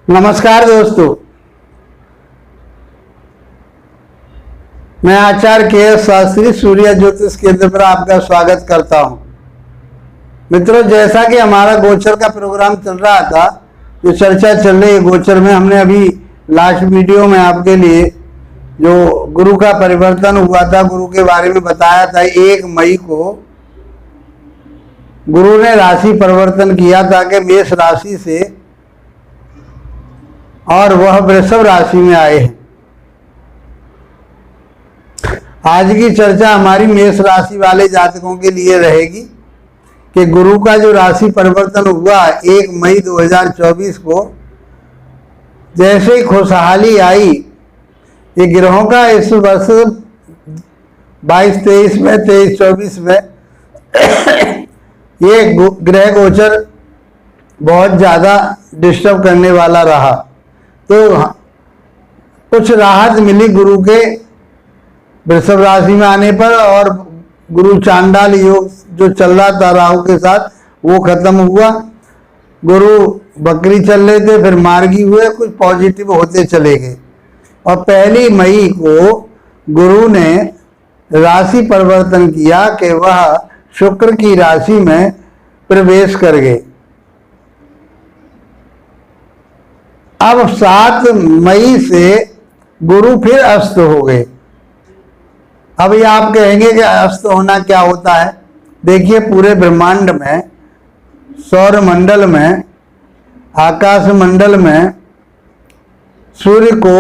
नमस्कार दोस्तों, मैं आचार्य के शास्त्री सूर्य ज्योतिष केंद्र पर आपका स्वागत करता हूं। मित्रों, जैसा कि हमारा गोचर का प्रोग्राम चल रहा था, जो चर्चा चल रही है गोचर में, हमने अभी लास्ट वीडियो में आपके लिए जो गुरु का परिवर्तन हुआ था, गुरु के बारे में बताया था। 1 मई को गुरु ने राशि परिवर्तन किया था कि मेष राशि से और वह वृषभ राशि में आए हैं। आज की चर्चा हमारी मेष राशि वाले जातकों के लिए रहेगी कि गुरु का जो राशि परिवर्तन हुआ 1 मई 2024 को, जैसे ही खुशहाली आई, ये ग्रहों का इस वर्ष 22-23 में 23-24 में ये ग्रह गोचर बहुत ज़्यादा डिस्टर्ब करने वाला रहा। तो कुछ राहत मिली गुरु के वृषभ राशि में आने पर, और गुरु चांडाल योग जो चल रहा था राहु के साथ, वो खत्म हुआ। गुरु बकरी चल रहे थे, फिर मार्गी हुए, कुछ पॉजिटिव होते चले गए। और 1 मई को गुरु ने राशि परिवर्तन किया कि वह शुक्र की राशि में प्रवेश कर गए। अब 7 मई से गुरु फिर अस्त हो गए। अब ये आप कहेंगे कि अस्त होना क्या होता है? देखिए, पूरे ब्रह्मांड में, सौर मंडल में, आकाश मंडल में सूर्य को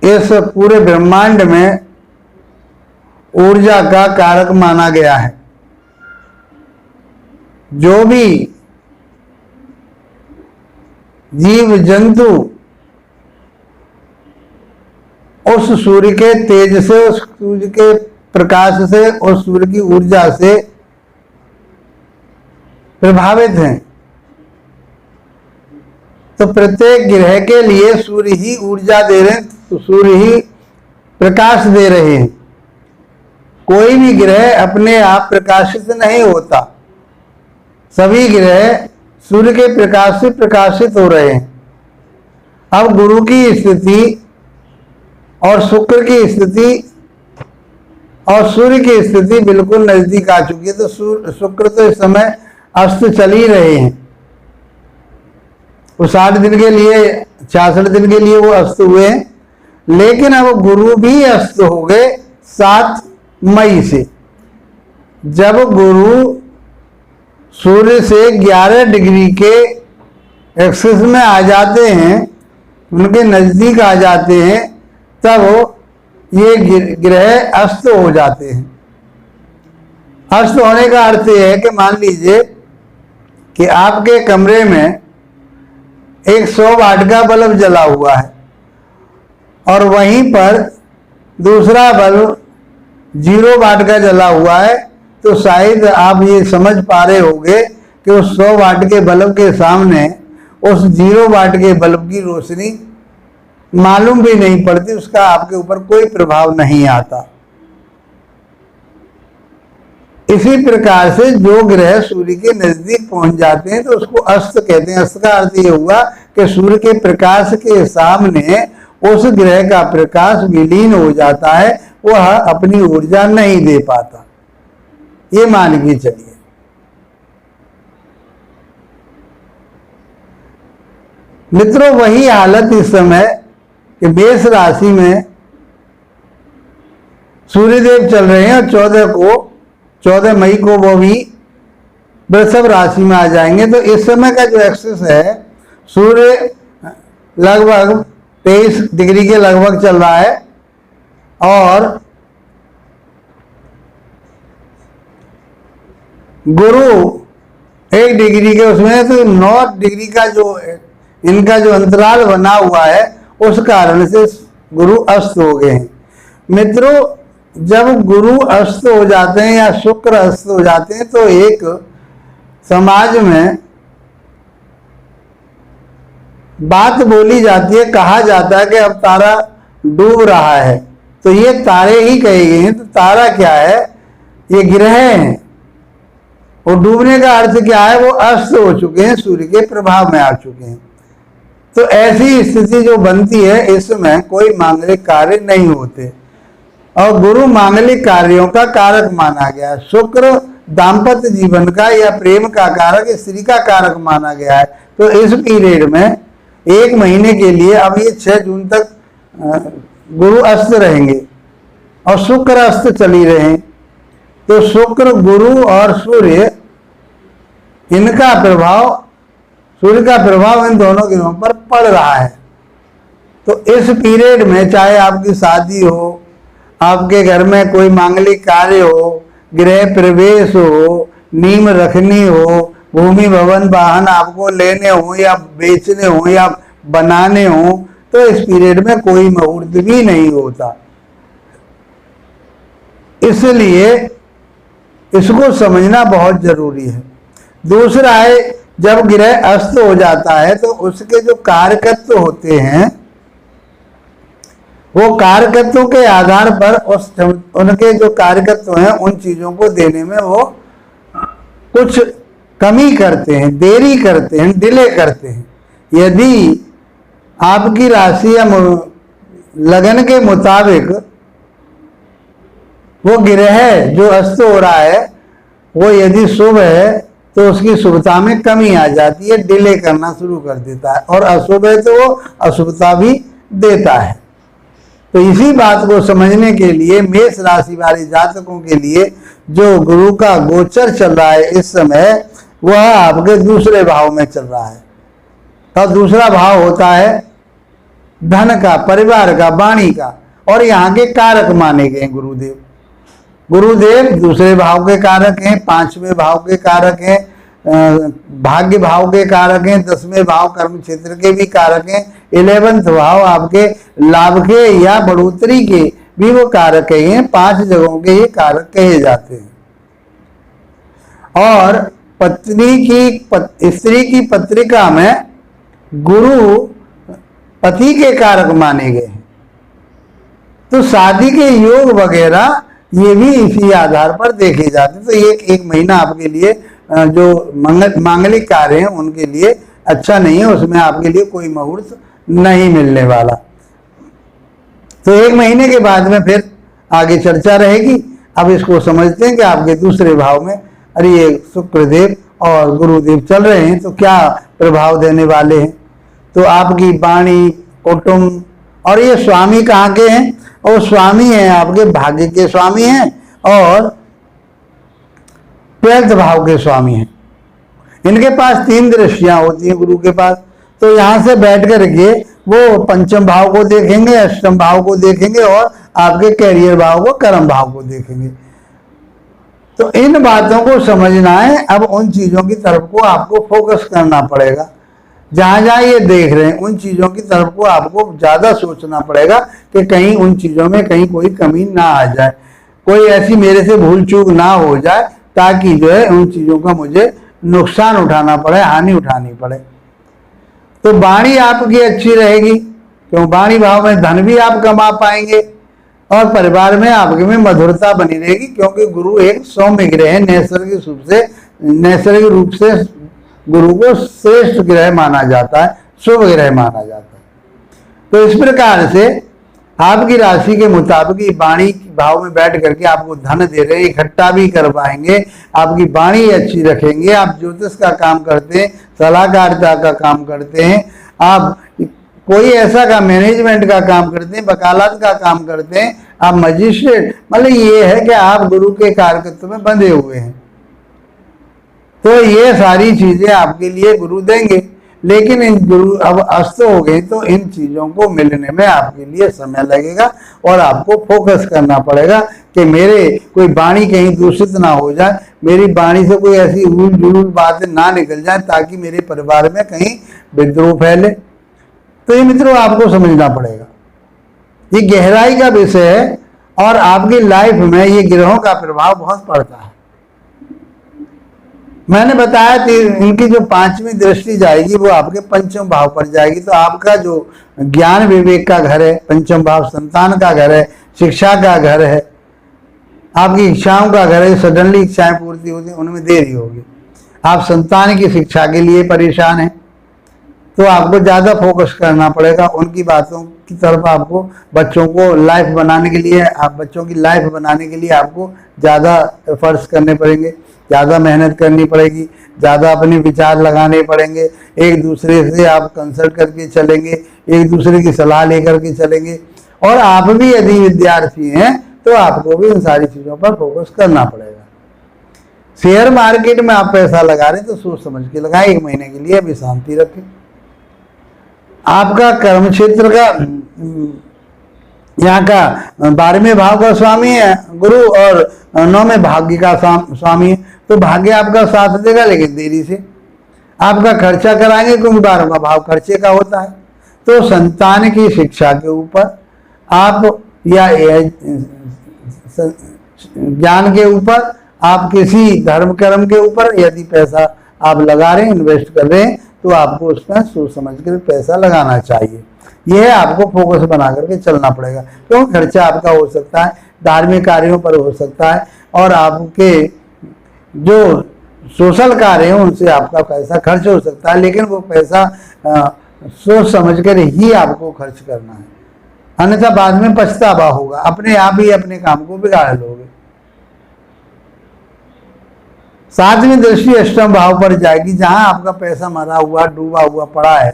इस पूरे ब्रह्मांड में ऊर्जा का कारक माना गया है। जो भी जीव जंतु उस सूर्य के तेज से, उस सूर्य के प्रकाश से, उस सूर्य की ऊर्जा से प्रभावित हैं। तो प्रत्येक ग्रह के लिए सूर्य ही ऊर्जा दे रहे हैं, तो सूर्य ही प्रकाश दे रहे हैं। कोई भी ग्रह अपने आप प्रकाशित नहीं होता। सभी ग्रह सूर्य के प्रकाश से प्रकाशित हो रहे हैं। अब गुरु की स्थिति और शुक्र की स्थिति और सूर्य की स्थिति बिल्कुल नजदीक आ चुकी है। तो शुक्र तो इस समय अस्त चल ही रहे हैं। वो 60 दिन के लिए, 66 दिन के लिए वो अस्त हुए हैं। लेकिन अब गुरु भी अस्त हो गए 7 मई से। जब गुरु सूर्य से 11 डिग्री के एक्सिस में आ जाते हैं, उनके नजदीक आ जाते हैं, तब ये ग्रह अस्त हो जाते हैं। अस्त होने का अर्थ यह है कि मान लीजिए कि आपके कमरे में एक 100 वाट का बल्ब जला हुआ है और वहीं पर दूसरा बल्ब 0 वाट का जला हुआ है। तो शायद आप ये समझ पा रहे होंगे कि उस 100 वाट के बल्ब के सामने उस 0 वाट के बल्ब की रोशनी मालूम भी नहीं पड़ती, उसका आपके ऊपर कोई प्रभाव नहीं आता। इसी प्रकार से जो ग्रह सूर्य के नजदीक पहुंच जाते हैं तो उसको अस्त कहते हैं। अस्त का अर्थ ये हुआ कि सूर्य के प्रकाश के सामने उस ग्रह का प्रकाश विलीन हो जाता है, वह अपनी ऊर्जा नहीं दे पाता। ये मान के चलिए। मित्रों, वही हालत इस समय कि मेष राशि में सूर्यदेव चल रहे हैं और 14 मई को वो भी वृषभ राशि में आ जाएंगे। तो इस समय का जो एक्सिस है, सूर्य लगभग 23 डिग्री के लगभग चल रहा है और गुरु 1 डिग्री के उसमें है। तो 9 डिग्री का जो इनका जो अंतराल बना हुआ है, उस कारण से गुरु अस्त हो गए हैं। मित्रों, जब गुरु अस्त हो जाते हैं या शुक्र अस्त हो जाते हैं तो एक समाज में बात बोली जाती है, कहा जाता है कि अब तारा डूब रहा है। तो ये तारे ही कहे गए हैं। तो तारा क्या है? ये ग्रह हैं। और डूबने का अर्थ क्या है, वो अस्त हो चुके हैं, सूर्य के प्रभाव में आ चुके हैं। तो ऐसी स्थिति जो बनती है, इसमें कोई मांगलिक कार्य नहीं होते। और गुरु मांगलिक कार्यों का कारक माना गया। शुक्र दाम्पत्य जीवन का या प्रेम का कारक, स्त्री का कारक माना गया है। तो इस पीरियड में 1 महीने के लिए, अब ये 6 जून तक गुरु अस्त रहेंगे और शुक्र अस्त चली रहे। तो शुक्र, गुरु और सूर्य, इनका प्रभाव, सूर्य का प्रभाव इन दोनों ग्रहों पर पड़ रहा है। तो इस पीरियड में चाहे आपकी शादी हो, आपके घर में कोई मांगलिक कार्य हो, गृह प्रवेश हो, नींव रखनी हो, भूमि भवन वाहन आपको लेने हो या बेचने हो या बनाने हो, तो इस पीरियड में कोई मुहूर्त भी नहीं होता। इसलिए इसको समझना बहुत जरूरी है। दूसरा है, जब ग्रह अस्त हो जाता है तो उसके जो कारकत्व होते हैं, वो कारकत्वों के आधार पर उनके जो कारकत्व हैं उन चीजों को देने में वो कुछ कमी करते हैं, देरी करते हैं, डिले करते हैं। यदि आपकी राशि या लगन के मुताबिक वो ग्रह जो अस्त हो रहा है वो यदि शुभ है तो उसकी शुभता में कमी आ जाती है, डिले करना शुरू कर देता है, और अशुभ है तो वो अशुभता भी देता है। तो इसी बात को समझने के लिए मेष राशि वाले जातकों के लिए जो गुरु का गोचर चल रहा है इस समय, वह आपके दूसरे भाव में चल रहा है। और दूसरा भाव होता है धन का, परिवार का, वाणी का, और यहाँ के कारक माने गए गुरुदेव। गुरुदेव दूसरे भाव के कारक हैं, 5वें भाव के कारक हैं, भाग्य भाव के कारक हैं, 10वें भाव कर्म क्षेत्र के भी कारक हैं, 11th भाव आपके लाभ के या बढ़ोतरी के भी वो कारक हैं। 5 जगहों के ये कारक कहे जाते हैं। और स्त्री की पत्रिका में गुरु पति के कारक माने गए हैं। तो शादी के योग वगैरह ये भी इसी आधार पर देखे जाते हैं। तो एक महीना आपके लिए जो मांगलिक कार्य हैं उनके लिए अच्छा नहीं है, उसमें आपके लिए कोई मुहूर्त नहीं मिलने वाला। तो 1 महीने के बाद में फिर आगे चर्चा रहेगी। अब इसको समझते हैं कि आपके दूसरे भाव में अरे ये शुक्रदेव और गुरुदेव चल रहे हैं तो क्या प्रभाव देने वाले हैं। तो आपकी वाणी, कुटुंब, और ये स्वामी कहाँ के हैं, और स्वामी हैं आपके भाग्य के स्वामी हैं और 12th भाव के स्वामी हैं। इनके पास 3 दृष्टियां होती हैं गुरु के पास। तो यहां से बैठ करके वो 5th भाव को देखेंगे, 8th भाव को देखेंगे और आपके कैरियर भाव को, कर्म भाव को देखेंगे। तो इन बातों को समझना है। अब उन चीजों की तरफ को आपको फोकस करना पड़ेगा। जहां जहां ये देख रहे हैं उन चीजों की तरफ को आपको ज्यादा सोचना पड़ेगा कि कहीं उन चीजों में कहीं कोई कमी ना आ जाए, कोई ऐसी मेरे से भूल चूक ना हो जाए, ताकि जो है उन चीजों का मुझे नुकसान उठाना पड़े, हानि उठानी पड़े। तो वाणी आपकी अच्छी रहेगी, क्यों वाणी भाव में धन भी आप कमा पाएंगे और परिवार में आपके में मधुरता बनी रहेगी, क्योंकि गुरु एक सौम्य ग्रह है। नैसर्गिक रूप से गुरु को श्रेष्ठ ग्रह माना जाता है, शुभ ग्रह माना जाता है। तो इस प्रकार से आपकी राशि के मुताबिक वाणी भाव में बैठ करके आपको धन दे रहे हैं, इकट्ठा भी कर पाएंगे। आपकी वाणी अच्छी रखेंगे। आप ज्योतिष का काम करते हैं, सलाहकारिता का काम करते हैं, आप कोई ऐसा का मैनेजमेंट का काम करते हैं, वकालत का काम करते हैं, आप मजिस्ट्रेट, मतलब ये है कि आप गुरु के कार्यकत्व में बंधे हुए हैं। तो ये सारी चीजें आपके लिए गुरु देंगे। लेकिन इन गुरु अब अस्त हो गए तो इन चीजों को मिलने में आपके लिए समय लगेगा और आपको फोकस करना पड़ेगा कि मेरे कोई वाणी कहीं दूषित ना हो जाए, मेरी वाणी से कोई ऐसी उल जुलूल बातें ना निकल जाए ताकि मेरे परिवार में कहीं विद्रोह फैले। तो ये मित्रों आपको समझना पड़ेगा, ये गहराई का विषय है और आपकी लाइफ में ये ग्रहों का प्रभाव बहुत पड़ता है। मैंने बताया कि इनकी जो 5वीं दृष्टि जाएगी वो आपके 5th भाव पर जाएगी। तो आपका जो ज्ञान विवेक का घर है 5th भाव, संतान का घर है, शिक्षा का घर है, आपकी इच्छाओं का घर है, सडनली इच्छाएं पूर्ति होती हैं, उनमें देरी होगी। आप संतान की शिक्षा के लिए परेशान हैं, तो आपको ज़्यादा फोकस करना पड़ेगा उनकी बातों की तरफ। आपको बच्चों को लाइफ बनाने के लिए, बच्चों की लाइफ बनाने के लिए आपको ज़्यादा एफर्ट्स करने पड़ेंगे, ज़्यादा मेहनत करनी पड़ेगी, ज़्यादा अपने विचार लगाने पड़ेंगे। एक दूसरे से आप कंसल्ट करके चलेंगे, एक दूसरे की सलाह लेकर के चलेंगे। और आप भी यदि विद्यार्थी हैं तो आपको भी इन सारी चीज़ों पर फोकस करना पड़ेगा। शेयर मार्केट में आप पैसा लगा रहे हैं तो सोच समझ के लगाएं, 1 महीने के लिए अभी शांति रखें। आपका कर्म क्षेत्र का यहाँ का 12वें भाव का स्वामी है गुरु और 9वें भाग्य का स्वामी है, तो भाग्य आपका साथ देगा लेकिन देरी से। आपका खर्चा कराएंगे क्योंकि 12वां भाव खर्चे का होता है। तो संतान की शिक्षा के ऊपर आप या ज्ञान के ऊपर, आप किसी धर्म कर्म के ऊपर यदि पैसा आप लगा रहे हैं, इन्वेस्ट कर रहे हैं, तो आपको उसमें सोच समझ कर पैसा लगाना चाहिए। यह आपको फोकस बना करके चलना पड़ेगा, क्योंकि खर्चा आपका हो सकता है, धार्मिक कार्यों पर हो सकता है, और आपके जो सोशल कार्य हैं उनसे आपका पैसा खर्च हो सकता है, लेकिन वो पैसा सोच समझ कर ही आपको खर्च करना है, अन्यथा बाद में पछतावा होगा, अपने आप ही अपने काम को बिगाड़ लोगे। 7वीं दृष्टि अष्टम भाव पर जाएगी, जहां आपका पैसा मरा हुआ डूबा हुआ पड़ा है,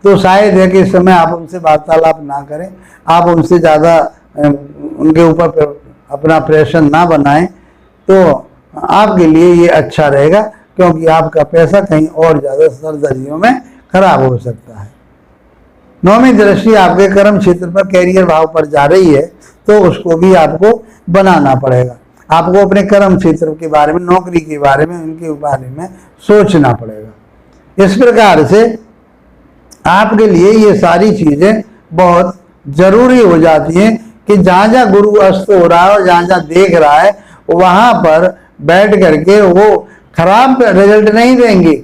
तो शायद है कि इस समय आप उनसे वार्तालाप ना करें, आप उनसे ज़्यादा उनके ऊपर अपना प्रेशर ना बनाएं, तो आपके लिए ये अच्छा रहेगा, क्योंकि आपका पैसा कहीं और ज़्यादा सरदर्दियों में खराब हो सकता है। 9वीं दृष्टि आपके कर्म क्षेत्र पर, कैरियर भाव पर जा रही है, तो उसको भी आपको बनाना पड़ेगा। आपको अपने कर्म क्षेत्र के बारे में, नौकरी के बारे में, उनके बारे में सोचना पड़ेगा। इस प्रकार से आपके लिए ये सारी चीजें बहुत जरूरी हो जाती हैं कि जहां जहां गुरु अस्त हो रहा है और जहां जहां देख रहा है वहां पर बैठ करके वो खराब रिजल्ट नहीं देंगे,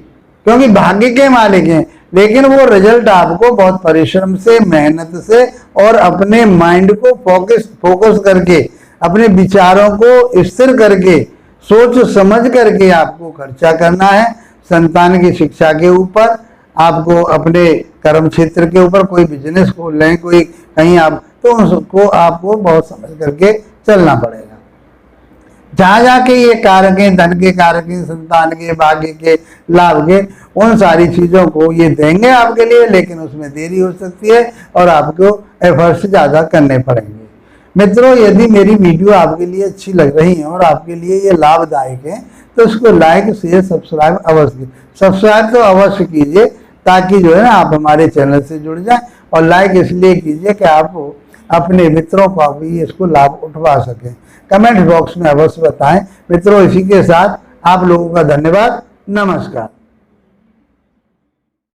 क्योंकि भाग्य के मालिक हैं, लेकिन वो रिजल्ट आपको बहुत परिश्रम से, मेहनत से और अपने माइंड को फोकस करके, अपने विचारों को स्थिर करके, सोच समझ करके आपको खर्चा करना है। संतान की शिक्षा के ऊपर, आपको अपने कर्म क्षेत्र के ऊपर, कोई बिजनेस खोल लें, कोई कहीं आप, तो उसको आपको बहुत समझ करके चलना पड़ेगा। जहां जाके ये कारक हैं, धन के कारक हैं, संतान के, भाग्य के, लाभ के, उन सारी चीजों को ये देंगे आपके लिए, लेकिन उसमें देरी हो सकती है और आपको एफर्ट्स ज्यादा करने पड़ेंगे। मित्रों, यदि मेरी वीडियो आपके लिए अच्छी लग रही है और आपके लिए ये लाभदायक है, तो इसको लाइक शेयर सब्सक्राइब अवश्य, सब्सक्राइब तो अवश्य कीजिए, ताकि जो है ना आप हमारे चैनल से जुड़ जाएं। और लाइक इसलिए कीजिए कि आप अपने मित्रों को भी इसको लाभ उठवा सकें। कमेंट बॉक्स में अवश्य बताएं। मित्रों, इसी के साथ आप लोगों का धन्यवाद। नमस्कार।